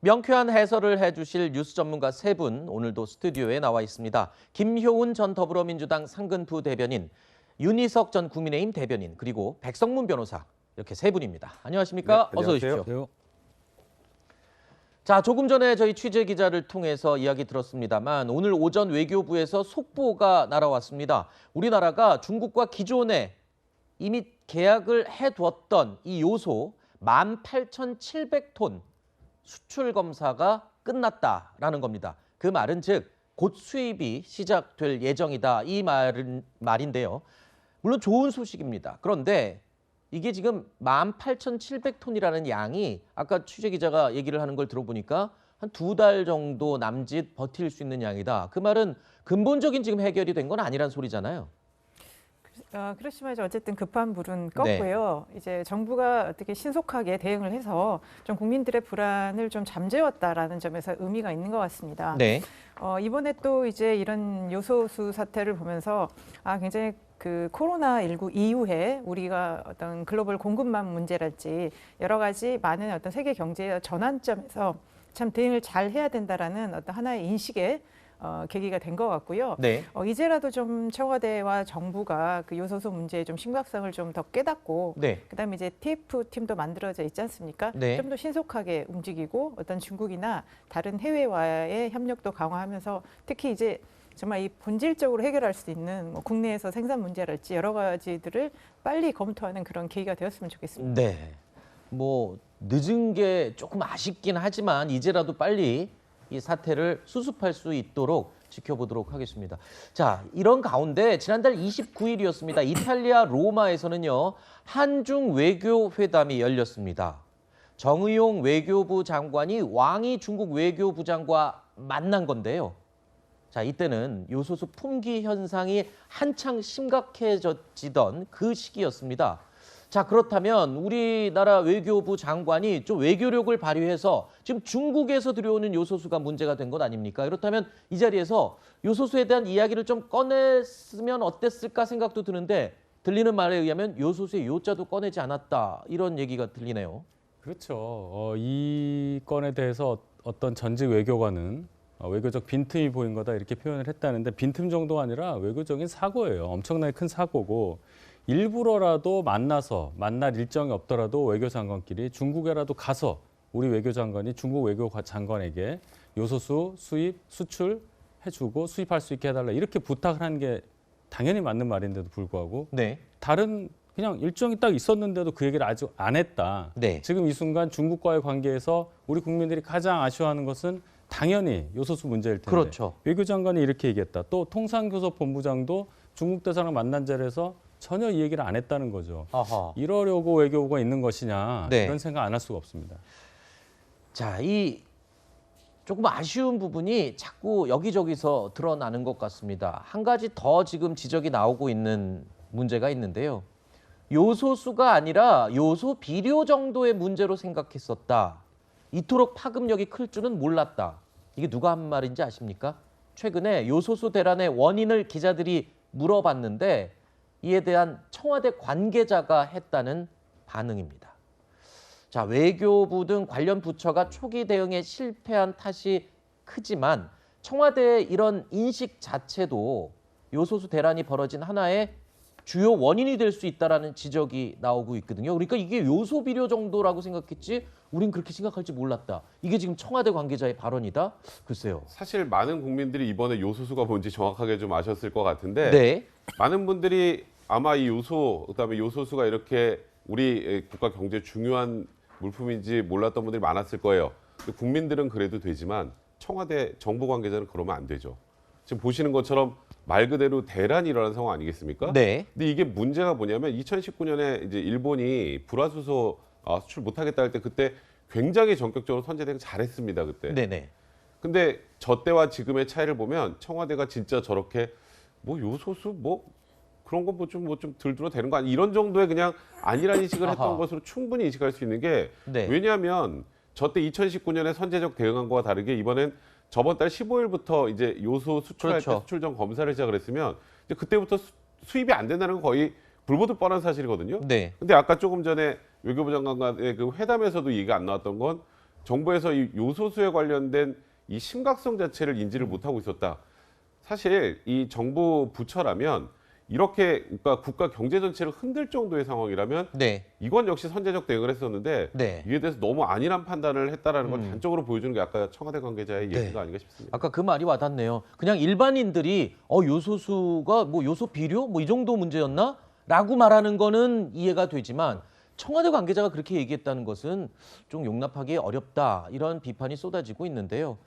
명쾌한 해설을 해주실 뉴스 전문가 세 분 오늘도 스튜디오에 나와 있습니다. 김효은 전 더불어민주당 상근부 대변인, 윤희석 전 국민의힘 대변인, 그리고 백성문 변호사, 이렇게 세 분입니다. 안녕하십니까? 네, 어서 안녕하세요. 오십시오. 자, 조금 전에 저희 취재 기자를 통해서 이야기 들었습니다만 오늘 오전 외교부에서 속보가 날아왔습니다. 우리나라가 중국과 기존에 이미 계약을 해두었던 이 요소 18,700톤 수출 검사가 끝났다라는 겁니다. 그 말은 즉 곧 수입이 시작될 예정이다, 이 말인데요. 물론 좋은 소식입니다. 그런데 이게 지금 18,700톤이라는 양이 아까 취재 기자가 얘기를 하는 걸 들어보니까 한 2달 정도 남짓 버틸 수 있는 양이다. 그 말은 근본적인 지금 해결이 된 건 아니란 소리잖아요. 그렇지만 어쨌든 급한 불은 껐고요. 이제 정부가 어떻게 신속하게 대응을 해서 좀 국민들의 불안을 좀 잠재웠다라는 점에서 의미가 있는 것 같습니다. 네. 이번에 또 이제 이런 요소수 사태를 보면서 굉장히 그 코로나19 이후에 우리가 어떤 글로벌 공급망 문제랄지 여러 가지 많은 어떤 세계 경제의 전환점에서 참 대응을 잘 해야 된다라는 어떤 하나의 인식에 계기가 된 것 같고요. 네. 이제라도 좀 청와대와 정부가 그 요소수 문제의 좀 심각성을 좀 더 깨닫고, 네. 그다음에 이제 TF 팀도 만들어져 있지 않습니까? 네. 좀 더 신속하게 움직이고 어떤 중국이나 다른 해외와의 협력도 강화하면서 특히 이제 정말 이 본질적으로 해결할 수 있는 뭐 국내에서 생산 문제랄지 여러 가지들을 빨리 검토하는 그런 계기가 되었으면 좋겠습니다. 네. 뭐 늦은 게 조금 아쉽긴 하지만 이제라도 빨리 이 사태를 수습할 수 있도록 지켜보도록 하겠습니다. 자, 이런 가운데 지난달 29일이었습니다. 이탈리아 로마에서는요, 한중 외교 회담이 열렸습니다. 정의용 외교부 장관이 왕이 중국 외교부장과 만난 건데요. 자, 이때는 요소수 품귀 현상이 한창 심각해지던 그 시기였습니다. 자, 그렇다면 우리나라 외교부 장관이 좀 외교력을 발휘해서 지금 중국에서 들여오는 요소수가 문제가 된 것 아닙니까? 그렇다면 이 자리에서 요소수에 대한 이야기를 좀 꺼냈으면 어땠을까 생각도 드는데, 들리는 말에 의하면 요소수의 요자도 꺼내지 않았다, 이런 얘기가 들리네요. 그렇죠. 이 건에 대해서 어떤 전직 외교관은 외교적 빈틈이 보인 거다 이렇게 표현을 했다는데, 빈틈 정도가 아니라 외교적인 사고예요. 엄청나게 큰 사고고, 일부러라도 만나서 만날 일정이 없더라도 외교장관끼리 중국에라도 가서 우리 외교장관이 중국 외교장관에게 요소수 수입, 수출해주고 수입할 수 있게 해달라 이렇게 부탁을 한 게 당연히 맞는 말인데도 불구하고 네. 다른 그냥 일정이 딱 있었는데도 그 얘기를 아직 안 했다. 네. 지금 이 순간 중국과의 관계에서 우리 국민들이 가장 아쉬워하는 것은 당연히 요소수 문제일 텐데, 그렇죠. 외교장관이 이렇게 얘기했다. 또 통상교섭본부장도 중국 대사랑 만난 자리에서 전혀 이 얘기를 안 했다는 거죠. 아하. 이러려고 외교부가 있는 것이냐, 네. 이런 생각 안 할 수가 없습니다. 자, 이 조금 아쉬운 부분이 자꾸 여기저기서 드러나는 것 같습니다. 한 가지 더 지금 지적이 나오고 있는 문제가 있는데요. 요소수가 아니라 요소 비료 정도의 문제로 생각했었다. 이토록 파급력이 클 줄은 몰랐다. 이게 누가 한 말인지 아십니까? 최근에 요소수 대란의 원인을 기자들이 물어봤는데 이에 대한 청와대 관계자가 했다는 반응입니다. 자, 외교부 등 관련 부처가 초기 대응에 실패한 탓이 크지만 청와대의 이런 인식 자체도 요소수 대란이 벌어진 하나의 주요 원인이 될 수 있다는 지적이 나오고 있거든요. 그러니까 이게 요소 비료 정도라고 생각했지 우린 그렇게 심각할지 몰랐다. 이게 지금 청와대 관계자의 발언이다? 글쎄요. 사실 많은 국민들이 이번에 요소수가 뭔지 정확하게 좀 아셨을 것 같은데, 네. 많은 분들이 아마 이 요소, 그다음에 요소수가 이렇게 우리 국가 경제에 중요한 물품인지 몰랐던 분들이 많았을 거예요. 국민들은 그래도 되지만 청와대 정부 관계자는 그러면 안 되죠. 지금 보시는 것처럼 말 그대로 대란이 일어난 상황 아니겠습니까? 네. 근데 이게 문제가 뭐냐면 2019년에 이제 일본이 불화수소 수출 못하겠다 할 때 그때 굉장히 전격적으로 선제 대응 잘했습니다. 그때. 네네. 근데 저 때와 지금의 차이를 보면 청와대가 진짜 저렇게 뭐 요소수 뭐 그런 거 뭐 좀 들들어 되는 거 아니 이런 정도의 그냥 안일한 인식을 아하. 했던 것으로 충분히 인식할 수 있는 게, 네. 왜냐하면 저 때 2019년에 선제적 대응한 거와 다르게 이번엔 저번 달 15일부터 이제 요소 수출할 그렇죠. 때 수출전 검사를 시작을 했으면 이제 그때부터 수입이 안 된다는 건 거의 불보듯 뻔한 사실이거든요. 네. 근데 아까 조금 전에 외교부 장관과의 그 회담에서도 얘기가 안 나왔던 건 정부에서 이 요소수에 관련된 이 심각성 자체를 인지를 못하고 있었다. 사실 이 정부 부처라면 이렇게 국가 경제 전체를 흔들 정도의 상황이라면 네. 이건 역시 선제적 대응을 했었는데 네. 이에 대해서 너무 안일한 판단을 했다라는 걸 단적으로 보여주는 게 아까 청와대 관계자의 네. 얘기가 아닌가 싶습니다. 아까 그 말이 와닿네요. 그냥 일반인들이 요소수가 뭐 요소 비료 뭐 이 정도 문제였나? 라고 말하는 거는 이해가 되지만 청와대 관계자가 그렇게 얘기했다는 것은 좀 용납하기 어렵다. 이런 비판이 쏟아지고 있는데요.